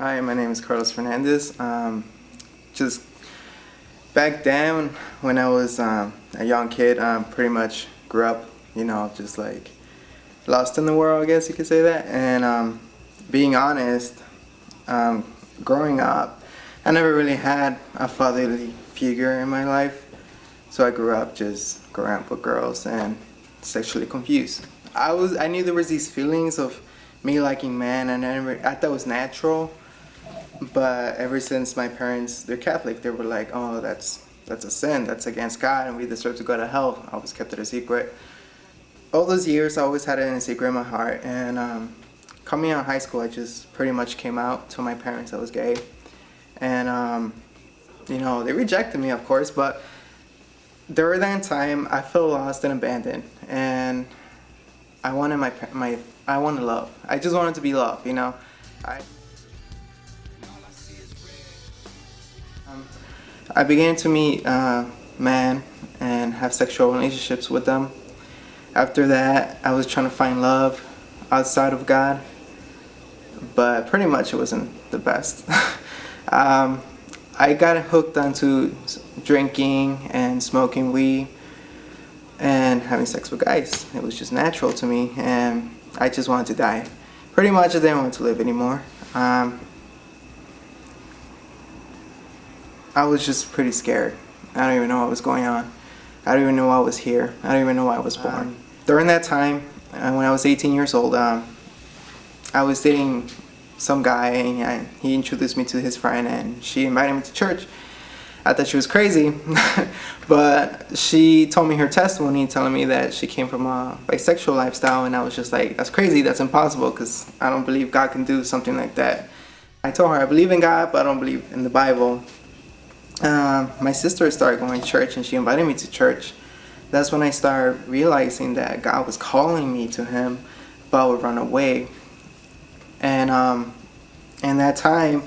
Hi, my name is Carlos Fernandez. Just back then, when I was a young kid, pretty much grew up, just like lost in the world, I guess you could say that. And being honest, growing up, I never really had a fatherly figure in my life. So I grew up just growing up with girls and sexually confused. I knew there was these feelings of me liking men, and I thought it was natural. But ever since my parents, they're Catholic, they were like, oh, that's a sin, that's against God, and we deserve to go to hell. I always kept it a secret. All those years, I always had it in a secret in my heart. And coming out of high school, I just pretty much came out to my parents I was gay. And, they rejected me, of course, but during that time, I felt lost and abandoned. And I wanted I wanted love. I just wanted to be loved. I I began to meet men and have sexual relationships with them. After that, I was trying to find love outside of God, but pretty much it wasn't the best. I got hooked onto drinking and smoking weed and having sex with guys. It was just natural to me, and I just wanted to die. Pretty much, I didn't want to live anymore. I was just pretty scared. I don't even know what was going on. I don't even know why I was here. I don't even know why I was born. During that time, when I was 18 years old, I was dating some guy, and he introduced me to his friend, and she invited me to church. I thought she was crazy, but she told me her testimony, telling me that she came from a bisexual lifestyle, and I was just like, that's crazy, that's impossible, because I don't believe God can do something like that. I told her I believe in God, but I don't believe in the Bible. My sister started going to church, and she invited me to church. That's when I started realizing that God was calling me to Him, but I would run away. And in that time,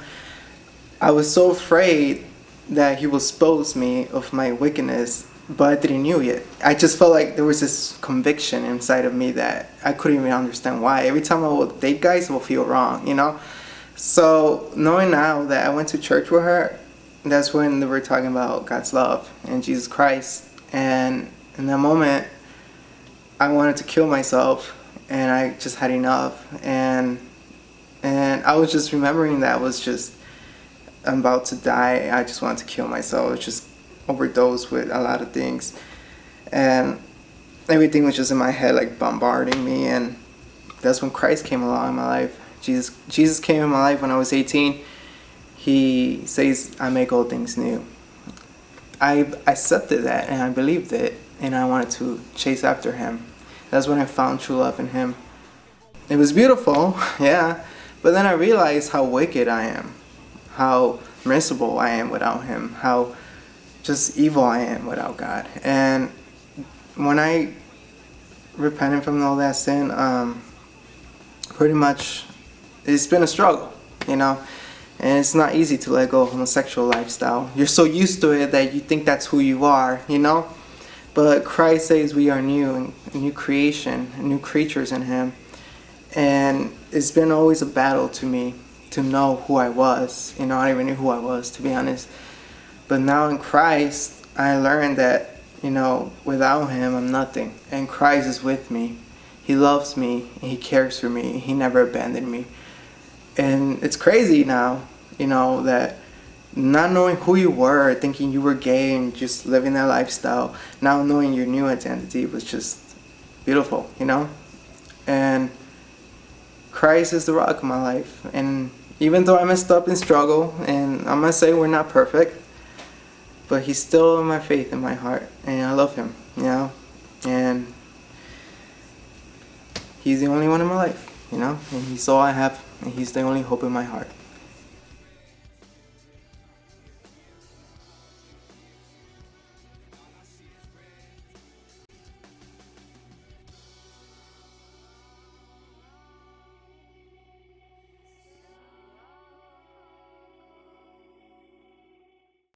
I was so afraid that He will expose me of my wickedness, but I didn't know yet. I just felt like there was this conviction inside of me that I couldn't even understand why. Every time I would date guys, I would feel wrong. So knowing now that I went to church with her, that's when they were talking about God's love and Jesus Christ. And in that moment, I wanted to kill myself, and I just had enough. And I was just remembering that I'm about to die. I just wanted to kill myself. I was just overdosed with a lot of things, and everything was just in my head, like bombarding me. And that's when Christ came along in my life. Jesus came in my life when I was 18. He says, I make all things new. I accepted that, and I believed it, and I wanted to chase after Him. That's when I found true love in Him. It was beautiful, yeah, but then I realized how wicked I am, how miserable I am without Him, how just evil I am without God. And when I repented from all that sin, pretty much it's been a struggle. And it's not easy to let go of homosexual lifestyle. You're so used to it that you think that's who you are. But Christ says we are new, a new creation, new creatures in Him. And it's been always a battle to me to know who I was. I don't even knew who I was, to be honest. But now in Christ, I learned that, without Him, I'm nothing. And Christ is with me. He loves me, and He cares for me. He never abandoned me. And it's crazy now, that not knowing who you were, thinking you were gay and just living that lifestyle, now knowing your new identity was just beautiful, And Christ is the rock of my life. And even though I messed up and struggle, and I'm going to say we're not perfect, but He's still in my faith in my heart, and I love Him, And He's the only one in my life, and He's all I have, and He's the only hope in my heart.